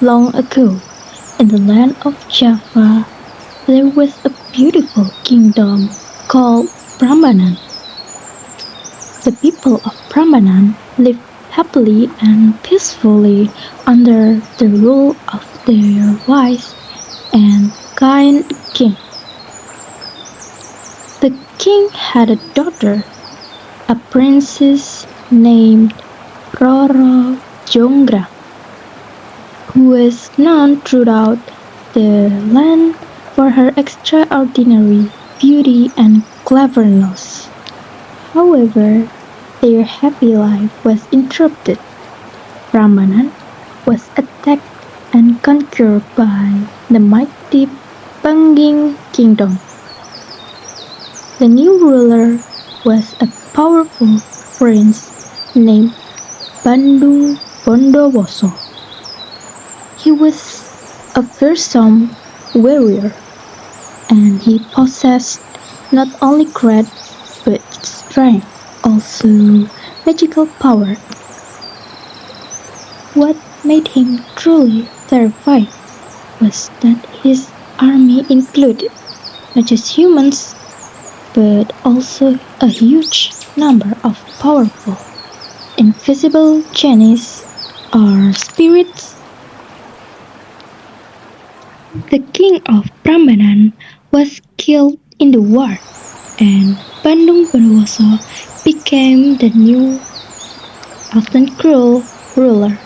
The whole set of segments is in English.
Long ago, in the land of Java, there was a beautiful kingdom called Prambanan. The people of Prambanan lived happily and peacefully under the rule of their wise and kind king. The king had a daughter, a princess named Roro Jonggrang, who was known throughout the land for her extraordinary beauty and cleverness. However, their happy life was interrupted. Prambanan was attacked and conquered by the mighty Pengging kingdom. The new ruler was a powerful prince named Bandung Bondowoso. He was a fearsome warrior, and he possessed not only great but strength, also magical power. What made him truly terrified was that his army included not just humans but also a huge number of powerful, invisible genies or spirits. The king of Prambanan was killed in the war, and Bandung Bondowoso became the new, often cruel, ruler.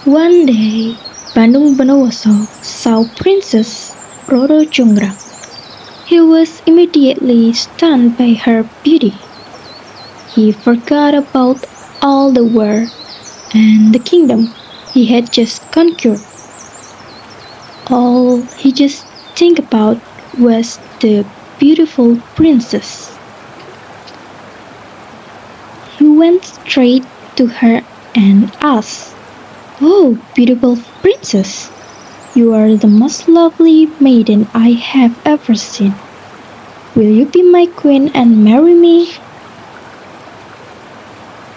One day, Bandung Bondowoso saw Princess Roro Jonggrang. He was immediately stunned by her beauty. He forgot about all the war and the kingdom he had just conquered. All he just think about was the beautiful princess. He went straight to her and asked, "Oh, beautiful princess, you are the most lovely maiden I have ever seen. Will you be my queen and marry me?"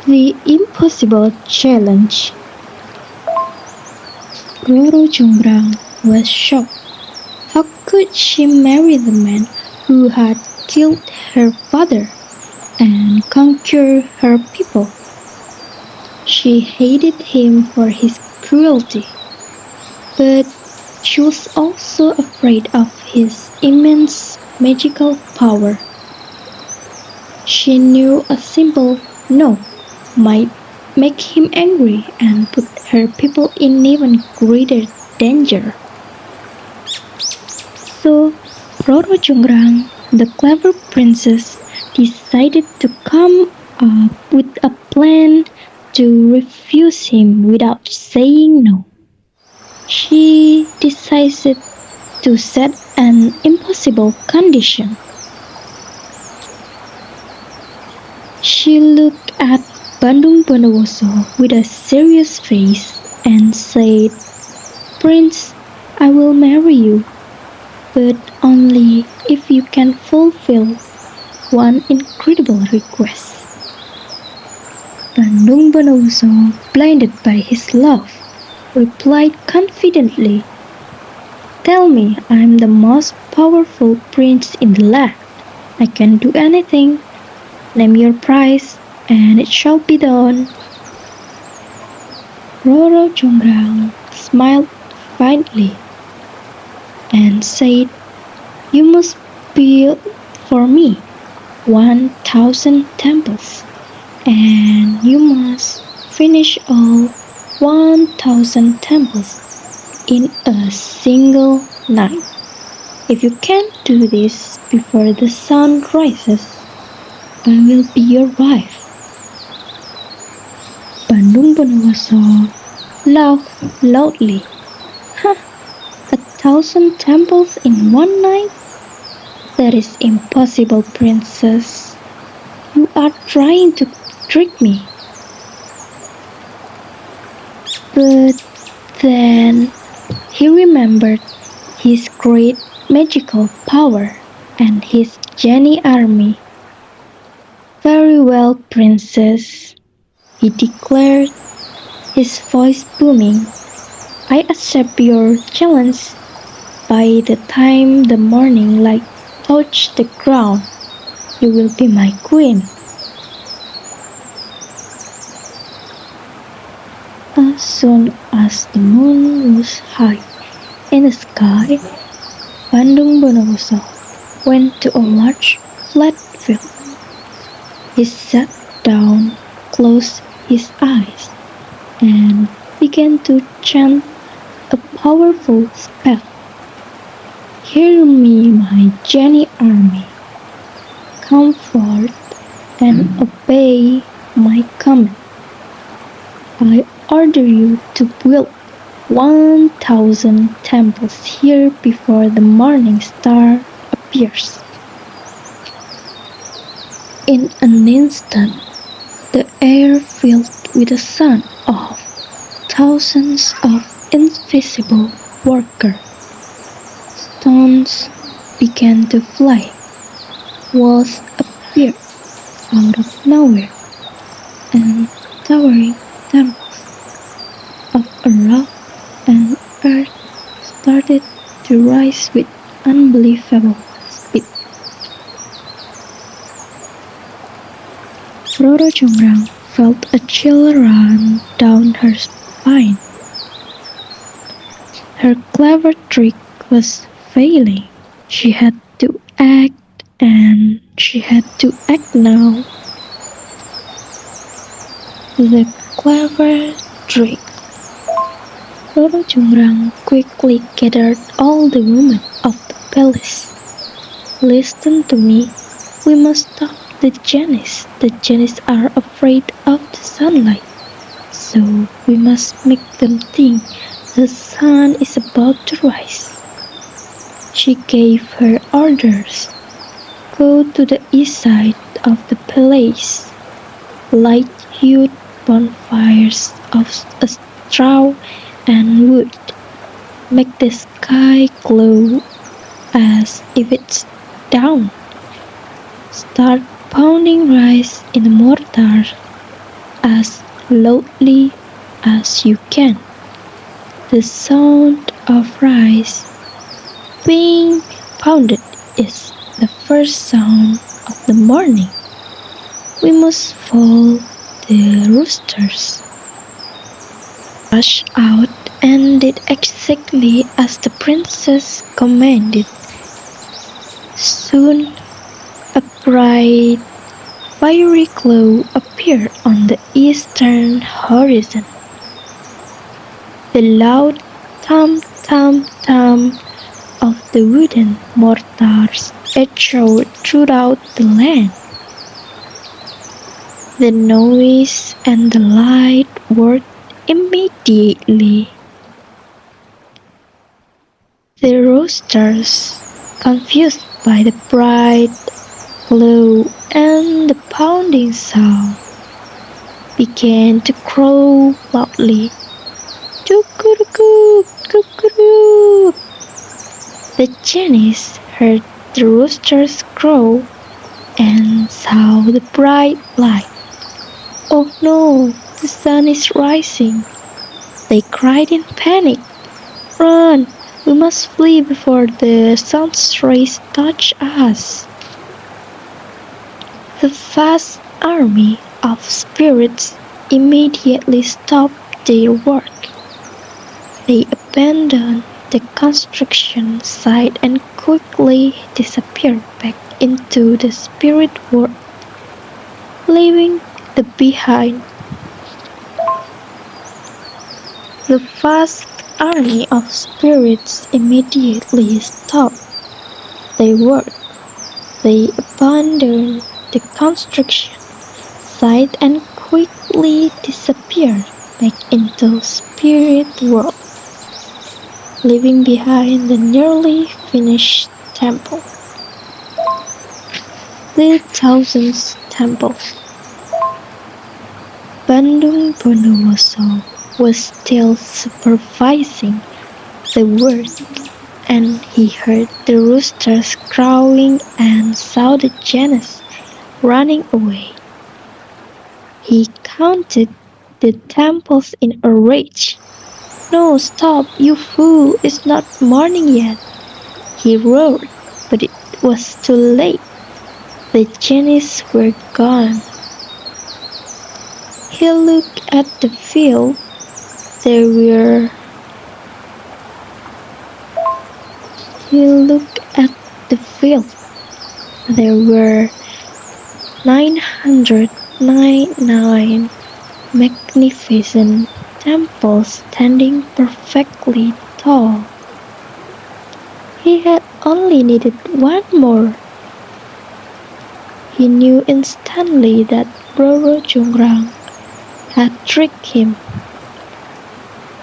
The impossible challenge. Roro Jonggrang was shocked. How could she marry the man who had killed her father and conquered her people? She hated him for his cruelty, but she was also afraid of his immense magical power. She knew a simple no might make him angry and put her people in even greater danger. So, Roro Jonggrang, the clever princess, decided to come up with a plan to refuse him without saying no. She decided to set an impossible condition. She looked at Bandung Bondowoso with a serious face and said, "Prince, I will marry you, but only if you can fulfill one incredible request." Bandung Bondowoso, blinded by his love, replied confidently, "Tell me, I'm the most powerful prince in the land. I can do anything. Name your price, and it shall be done." Roro Jonggrang smiled faintly and said, "You must build for me 1,000 temples, and you must finish all 1,000 temples in a single night. If you can't do this before the sun rises, I will be your wife." Bandung Bondowoso laughed loudly. "Huh, 1,000 temples in one night? That is impossible, princess. You are trying to trick me." But then he remembered his great magical power and his genie army. "Very well, princess," he declared. his voice booming. I accept your challenge. By the time the morning light touches the ground, you will be my queen. As soon as the moon was high in the sky, Bandung Bondowoso went to a large flat field. He sat down, closed his eyes, and began to chant a powerful spell. Hear me, my Jenny army. Come forth and obey my command. I order you to build 1,000 temples here before the morning star appears. In an instant, the air filled with the sound of thousands of invisible workers. Stones began to fly, walls appeared out of nowhere, and towering temples of rock and earth started to rise with unbelievable speed. Roro Jonggrang felt a chill run down her spine. Her clever trick was failing. She had to act, and she had to act now. The clever trick. Roro Jonggrang quickly gathered all the women of the palace. Listen to me. We must stop the Janis. The Janis are afraid of the sunlight, so we must make them think the sun is about to rise. She gave her orders. Go to the east side of the palace. Light huge bonfires of straw and wood. Make the sky glow as if it's down. Start pounding rice in a mortar as loudly as you can. The sound of rice being pounded is the first sound of the morning. We must fool the roosters. Rushed out and did exactly as the princess commanded. Soon a bright fiery glow appeared on the eastern horizon. The loud thump of the wooden mortars echoed throughout the land. The noise and the light worked immediately. The roosters, confused by the bright glow and the pounding sound, began to crow loudly. Cuckoo, cuckoo. The Chinese heard the roosters crow and saw the bright light. Oh no, the sun is rising. They cried in panic. Run, we must flee before the sun's rays touch us. The vast army of spirits immediately stopped their work. They abandoned the construction site and quickly disappeared back into the spirit world, leaving behind. The vast army of spirits immediately stopped their work. They abandoned the construction site and quickly disappeared back into spirit world, leaving behind the nearly finished temple. The thousandth temple. Bandung Bondowoso was still supervising the work, and he heard the roosters crowing and saw the Janus running away. He counted the temples in a rage. "No, stop, you fool! It's not morning yet," he roared, but it was too late. The genies were gone. He looked at the field. There were He looked at the field. There were 999 magnificent temples standing perfectly tall. He had only needed one more. He knew instantly that Roro Jonggrang had tricked him.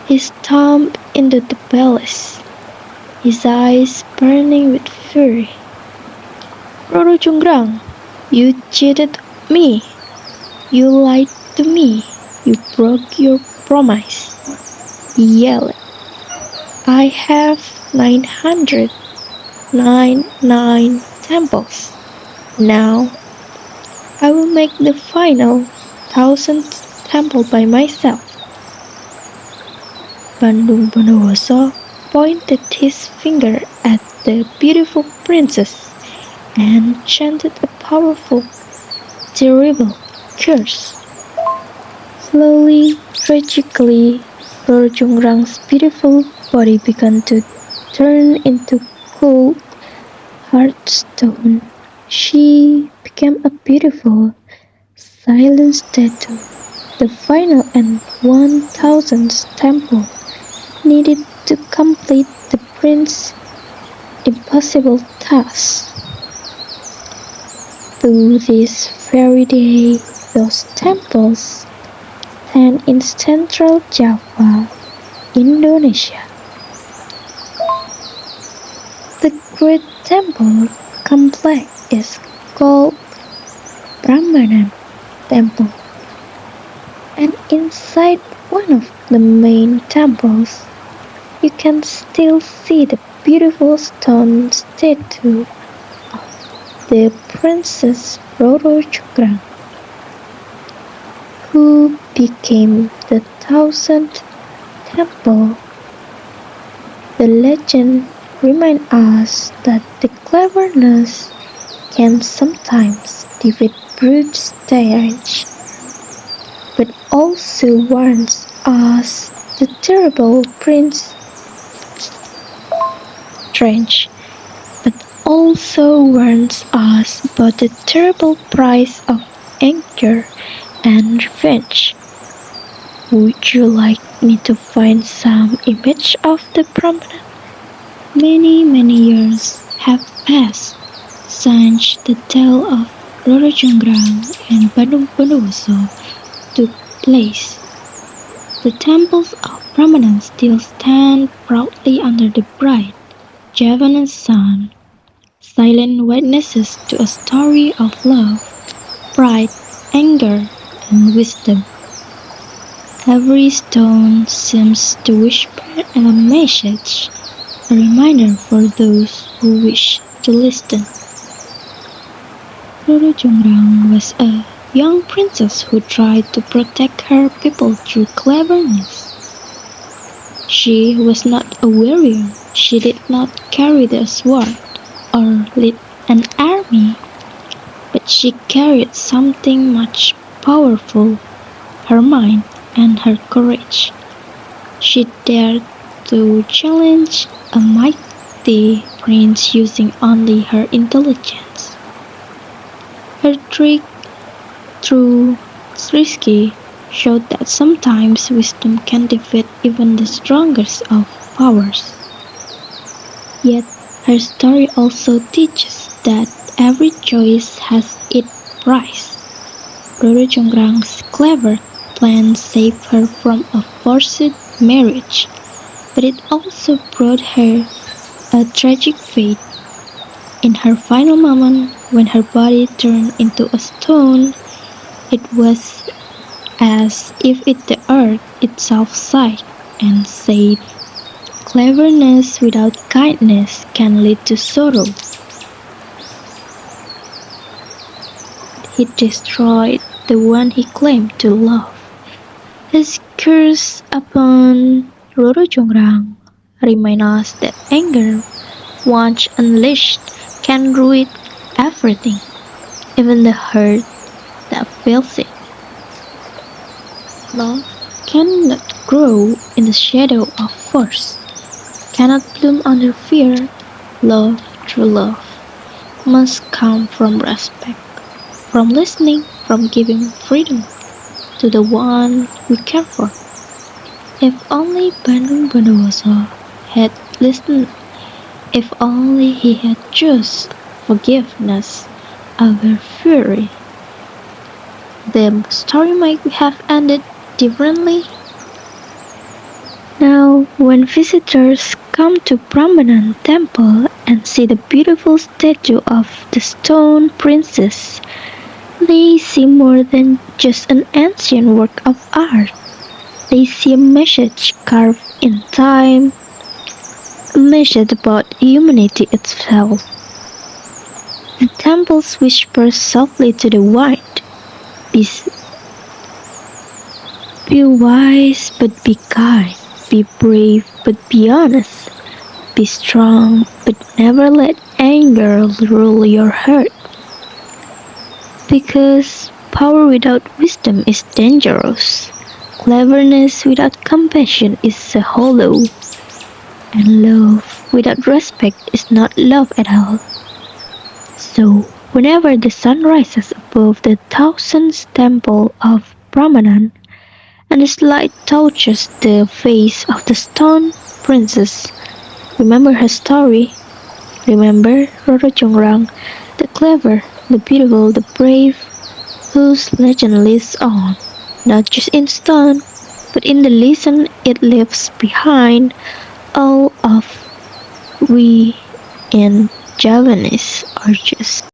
He stomped into the palace, his eyes burning with fury. "Roro Jonggrang, you cheated me! You lied to me! You broke your promise!" he yelled. "I have 999 temples. Now I will make the final 1000th temple by myself." Bandung Bondowoso pointed his finger at the beautiful princess and chanted a powerful, terrible curse. Slowly, tragically, Roro Jonggrang's beautiful body began to turn into cold, hard stone. She became a beautiful, silent statue. The final and 1000th temple needed to complete the prince's impossible task. To this very day, those temples stand in central Java, Indonesia. The great temple complex is called Prambanan Temple, and inside one of the main temples, you can still see the beautiful stone statue of the Princess Roro Jonggrang, who became the 1000th temple. The legend reminds us that the cleverness can sometimes defeat brute strength, but also warns us the terrible prince strange, but also warns us about the terrible price of anger and revenge. Would you like me to find some image of the promenade? Many years have passed since the tale of Roro Jonggrang and Bandung Bondowoso took place. The temples of Prambanan still stand proudly under the bright Javanese sun, silent witnesses to a story of love, pride, anger, and wisdom. Every stone seems to whisper a message, a reminder for those who wish to listen. Roro Jonggrang was a young princess who tried to protect her people through cleverness. She was not a warrior. She did not carry the sword or lead an army, but she carried something much powerful, her mind and her courage. She dared to challenge a mighty prince using only her intelligence. Her trick, though risky, showed that sometimes wisdom can defeat even the strongest of powers. Yet her story also teaches that every choice has its price. Roro Jonggrang's clever plan saved her from a forced marriage, but it also brought her a tragic fate. In her final moment, when her body turned into a stone, it was as if the earth itself sighed and said, "Cleverness without kindness can lead to sorrow." He destroyed the one he claimed to love. His curse upon Roro Jonggrang remind us that anger, once unleashed, can ruin everything, even the heart that feels it. Love cannot grow in the shadow of force, cannot bloom under fear. Love, true love, must come from respect, from listening, from giving freedom to the one we care for. If only Bandung Bondowoso had listened, if only he had chosen forgiveness over fury, the story might have ended differently. Now, when visitors come to Prambanan Temple and see the beautiful statue of the stone princess, they see more than just an ancient work of art. They see a message carved in time, a message about humanity itself. The temples whisper softly to the wind, be, be wise but be kind, be brave but be honest, be strong but never let anger rule your heart. Because power without wisdom is dangerous. Cleverness without compassion is a hollow. And love without respect is not love at all. So, whenever the sun rises above the thousandth temple of Brahmanan and its light touches the face of the stone princess, remember her story. Remember Roro Jonggrang, the clever, the beautiful, the brave, whose legend lives on, not just in stone, but in the lesson it leaves behind. All of we in Javanese are just